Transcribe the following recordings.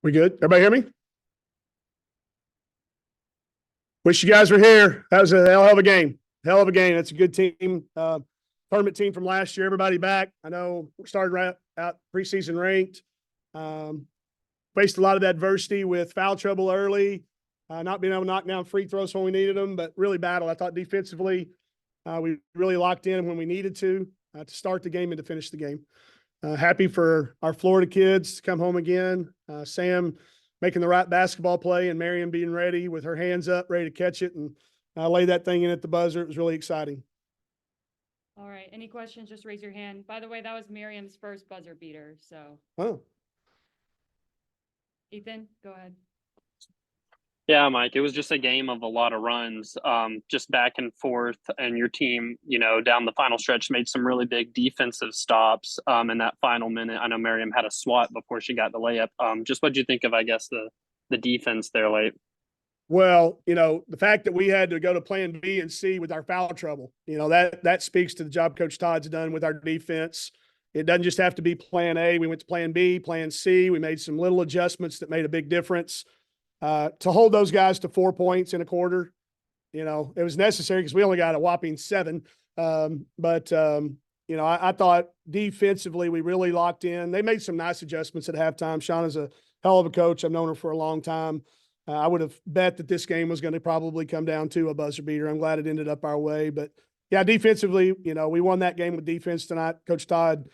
We good? Everybody hear me? Wish you guys were here. That was a hell of a game. Hell of a game. That's a good team. Tournament team from last year. Everybody back. I know we started right out preseason ranked. Faced a lot of adversity with foul trouble early, not being able to knock down free throws when we needed them, but really battled. I thought defensively, we really locked in when we needed to start the game and to finish the game. Happy for our Florida kids to come home again. Sam making the right basketball play and Miriam being ready with her hands up, ready to catch it and lay that thing in at the buzzer. It was really exciting. All right. Any questions? Just raise your hand. By the way, that was Miriam's first buzzer beater. So, Ethan, go ahead. Yeah, Mike, it was just a game of a lot of runs, just back and forth. And your team, down the final stretch made some really big defensive stops in that final minute. I know Miriam had a swat before she got the layup. Just what did you think of, I guess, the defense there late? Well, the fact that we had to go to plan B and C with our foul trouble, that speaks to the job Coach Todd's done with our defense. It doesn't just have to be plan A. We went to plan B, plan C. We made some little adjustments that made a big difference. To hold those guys to 4 points in a quarter, it was necessary because we only got a whopping 7. I thought defensively we really locked in. They made some nice adjustments at halftime. Shauna's a hell of a coach. I've known her for a long time. I would have bet that this game was going to probably come down to a buzzer beater. I'm glad it ended up our way. But, yeah, defensively, we won that game with defense tonight. Coach Todd,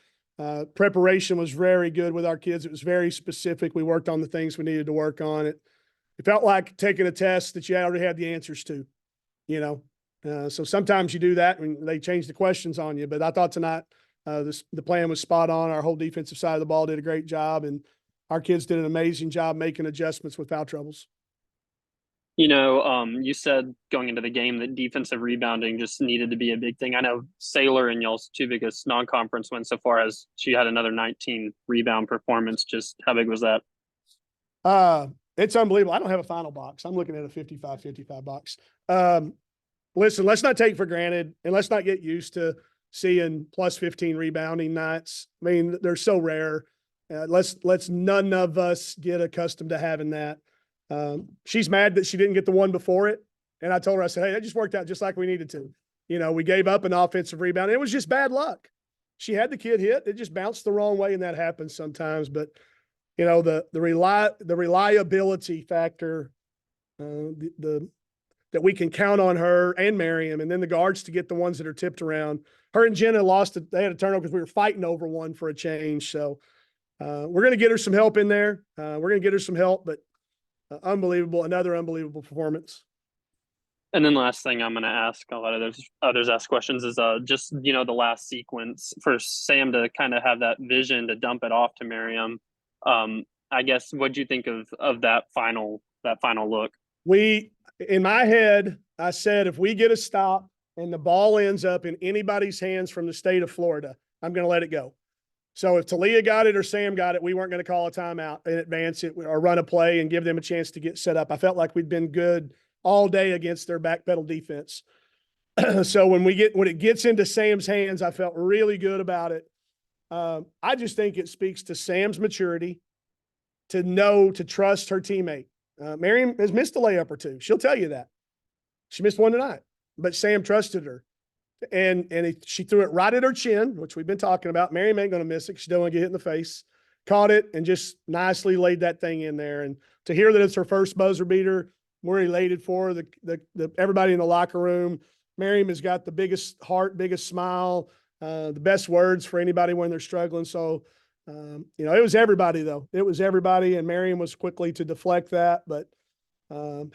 preparation was very good with our kids. It was very specific. We worked on the things we needed to work on. It felt like taking a test that you already had the answers to, So sometimes you do that and they change the questions on you. But I thought tonight the plan was spot on. Our whole defensive side of the ball did a great job, and our kids did an amazing job making adjustments with foul troubles. You said going into the game that defensive rebounding just needed to be a big thing. I know Saylor and y'all's 2 biggest non-conference wins so far as she had another 19 rebound performance. Just how big was that? It's unbelievable. I don't have a final box. I'm looking at a 55 box. Listen, let's not take for granted and let's not get used to seeing plus 15 rebounding nights. I mean, they're so rare. Let's none of us get accustomed to having that. She's mad that she didn't get the one before it. And I told her, I said, hey, that just worked out just like we needed to. We gave up an offensive rebound. It was just bad luck. She had the kid hit. It just bounced the wrong way, and that happens sometimes. But, the reliability factor, that we can count on her and Miriam, and then the guards to get the ones that are tipped around. Her and Jenna they had a turnover because we were fighting over one for a change. So we're going to get her some help in there. We're going to get her some help, but another unbelievable performance. And then the last thing I'm going to ask, I'll let others ask questions, is just, the last sequence for Sam to kind of have that vision to dump it off to Miriam. I guess, what'd you think of that final look? In my head, I said, if we get a stop and the ball ends up in anybody's hands from the state of Florida, I'm going to let it go. So if Talia got it or Sam got it, we weren't going to call a timeout and advance it or run a play and give them a chance to get set up. I felt like we'd been good all day against their backpedal defense. So when it gets into Sam's hands, I felt really good about it. I just think it speaks to Sam's maturity to trust her teammate. Miriam has missed a layup or two. She'll tell you that. She missed one tonight, but Sam trusted her. And she threw it right at her chin, which we've been talking about. Miriam ain't going to miss it. She don't want to get hit in the face. Caught it and just nicely laid that thing in there. And to hear that it's her first buzzer beater, we're elated for her. The everybody in the locker room. Miriam has got the biggest heart, biggest smile, the best words for anybody when they're struggling. So, it was everybody, though. It was everybody, and Miriam was quickly to deflect that. But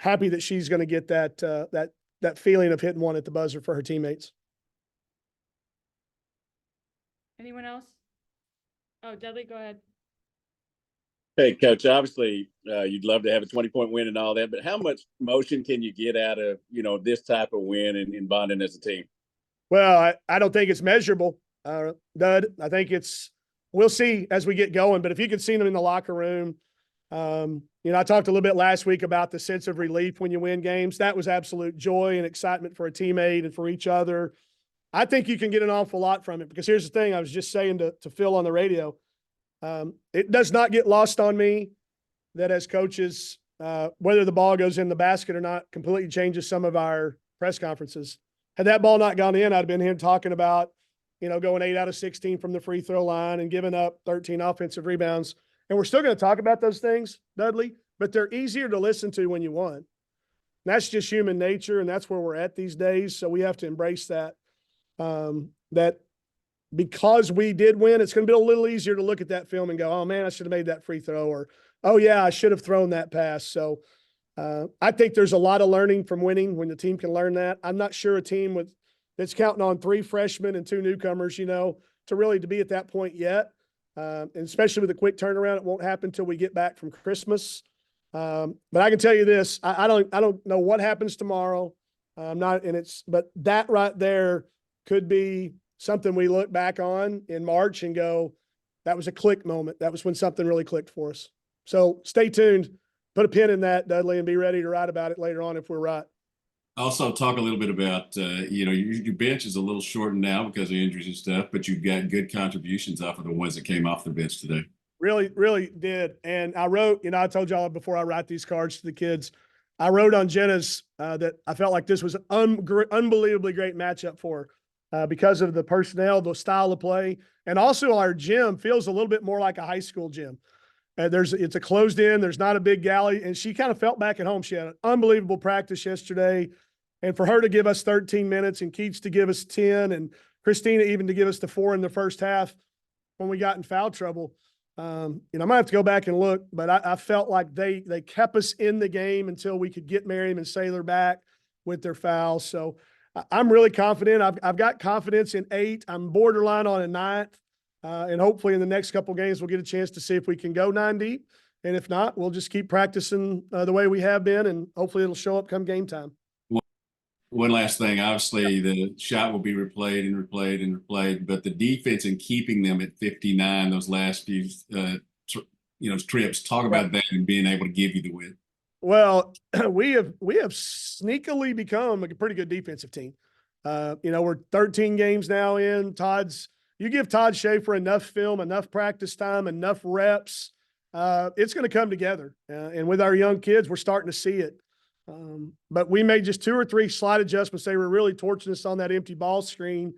happy that she's going to get that feeling of hitting one at the buzzer for her teammates. Anyone else? Oh, Dudley, go ahead. Hey, Coach, obviously you'd love to have a 20-point win and all that, but how much motion can you get out of, this type of win and bonding as a team? Well, I don't think it's measurable, Dud. I think we'll see as we get going, but if you could see them in the locker room, I talked a little bit last week about the sense of relief when you win games. That was absolute joy and excitement for a teammate and for each other. I think you can get an awful lot from it because here's the thing I was just saying to Phil on the radio. It does not get lost on me that as coaches, whether the ball goes in the basket or not completely changes some of our press conferences. Had that ball not gone in, I'd have been here talking about, going 8 out of 16 from the free throw line and giving up 13 offensive rebounds. And we're still going to talk about those things, Dudley, but they're easier to listen to when you won. And that's just human nature, and that's where we're at these days. So we have to embrace that. That because we did win, it's going to be a little easier to look at that film and go, oh man, I should have made that free throw, or, oh yeah, I should have thrown that pass. So I think there's a lot of learning from winning when the team can learn that. I'm not sure a team that's counting on 3 freshmen and 2 newcomers, to really to be at that point yet. And especially with a quick turnaround, it won't happen until we get back from Christmas. But I can tell you this, I don't know what happens tomorrow. But that right there could be something we look back on in March and go, that was a click moment. That was when something really clicked for us. So stay tuned, put a pin in that, Dudley, and be ready to write about it later on if we're right. Also, talk a little bit about, your bench is a little shortened now because of injuries and stuff, but you've got good contributions off of the ones that came off the bench today. Really, really did. And I wrote, I told y'all before I write these cards to the kids, I wrote on Jenna's that I felt like this was an unbelievably great matchup for her because of the personnel, the style of play, and also our gym feels a little bit more like a high school gym. It's a closed in, there's not a big galley, and she kind of felt back at home. She had an unbelievable practice yesterday. And for her to give us 13 minutes and Keats to give us 10 and Christina even to give us the 4 in the first half when we got in foul trouble, I might have to go back and look, but I felt like they kept us in the game until we could get Merriam and Saylor back with their fouls. So I'm really confident. I've got confidence in 8. I'm borderline on a 9th. And hopefully in the next couple of games, we'll get a chance to see if we can go 9 deep. And if not, we'll just keep practicing the way we have been, and hopefully it'll show up come game time. One last thing, obviously the shot will be replayed and replayed and replayed, but the defense and keeping them at 59 those last few trips, talk about that and being able to give you the win. Well, we have sneakily become a pretty good defensive team. We're 13 games now in. You give Todd Schaefer enough film, enough practice time, enough reps, it's going to come together. And with our young kids, we're starting to see it. But we made just 2 or 3 slight adjustments. They were really torching us on that empty ball screen,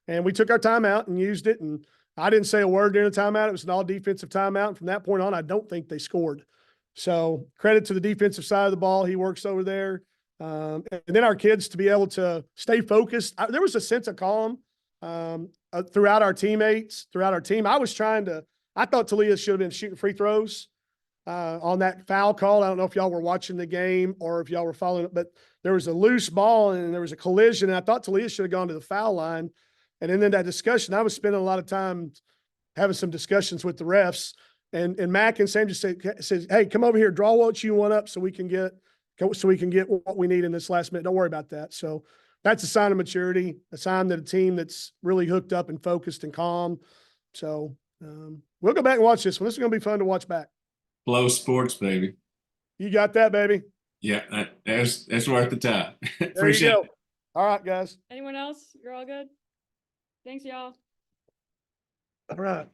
and we took our timeout and used it. And I didn't say a word during the timeout. It was an all defensive timeout. And from that point on, I don't think they scored. So credit to the defensive side of the ball. He works over there. And then our kids to be able to stay focused. There was a sense of calm throughout our teammates, throughout our team. I thought Talia should have been shooting free throws on that foul call. I don't know if y'all were watching the game or if y'all were following it, but there was a loose ball and there was a collision. And I thought Talia should have gone to the foul line. And then in that discussion, I was spending a lot of time having some discussions with the refs. And Mac and Sam just says, hey, come over here, draw what you want up so we can get what we need in this last minute. Don't worry about that. So that's a sign of maturity, a sign that a team that's really hooked up and focused and calm. So we'll go back and watch this one. This is going to be fun to watch back. Flow Sports, baby. You got that, baby. Yeah, that's worth the time. There Appreciate you go. it. All right, guys. Anyone else? You're all good? Thanks, y'all. All right.